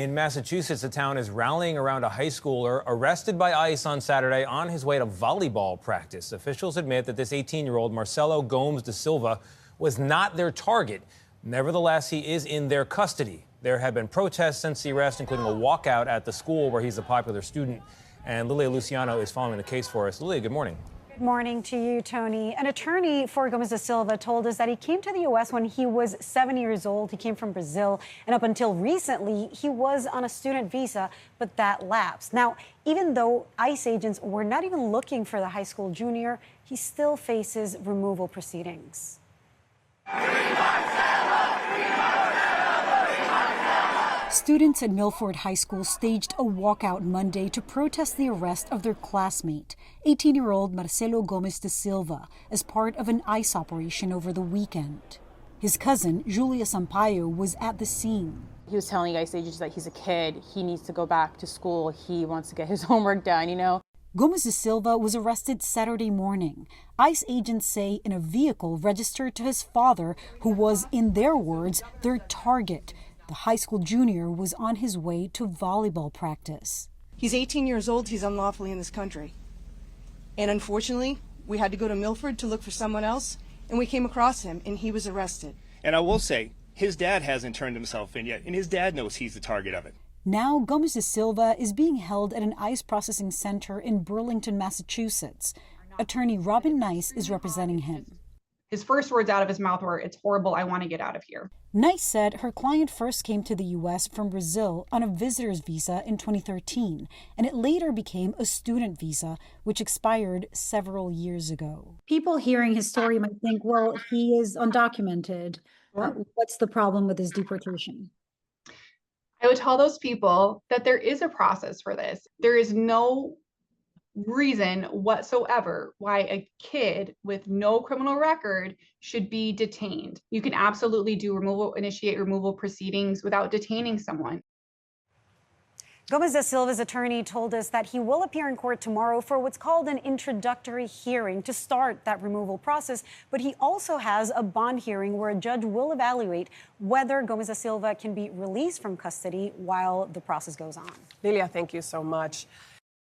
In Massachusetts, the town is rallying around a high schooler arrested by ICE on Saturday on his way to volleyball practice. Officials admit that this 18-year-old Marcelo Gomes Da Silva was not their target. Nevertheless, he is in their custody. There have been protests since the arrest, including a walkout at the school where he's a popular student. And Lilia Luciano is following the case for us. Lilia, good morning. Good morning to you, Tony. An attorney for Gomes Da Silva told us that he came to the U.S. when he was 7 years old. He came from Brazil, and up until recently, he was on a student visa, but that lapsed. Now, even though ICE agents were not even looking for the high school junior, he still faces removal proceedings. Students at Milford High School staged a walkout Monday to protest the arrest of their classmate, 18-year-old Marcelo Gomes Da Silva, as part of an ICE operation over the weekend. His cousin, Julia Sampaio, was at the scene. He was telling ICE agents that he's a kid, he needs to go back to school, he wants to get his homework done, you know. Gomes Da Silva was arrested Saturday morning. ICE agents say in a vehicle registered to his father, who was, in their words, their target. The high school junior was on his way to volleyball practice. He's 18 years old. He's unlawfully in this country. And unfortunately, we had to go to Milford to look for someone else, and we came across him, and he was arrested. And I will say, his dad hasn't turned himself in yet, and his dad knows he's the target of it. Now, Gomes Da Silva is being held at an ICE processing center in Burlington, Massachusetts. Attorney Robin Nice is representing him. His first words out of his mouth were, "It's horrible, I want to get out of here." Nice said her client first came to the U.S. from Brazil on a visitor's visa in 2013, and it later became a student visa, which expired several years ago. People hearing his story might think, well, he is undocumented. What's the problem with his deportation? I would tell those people that there is a process for this. There is no reason whatsoever why a kid with no criminal record should be detained. You can absolutely initiate removal proceedings without detaining someone. Gomes Da Silva's attorney told us that he will appear in court tomorrow for what's called an introductory hearing to start that removal process. But he also has a bond hearing where a judge will evaluate whether Gomes Da Silva can be released from custody while the process goes on. Lilia, thank you so much.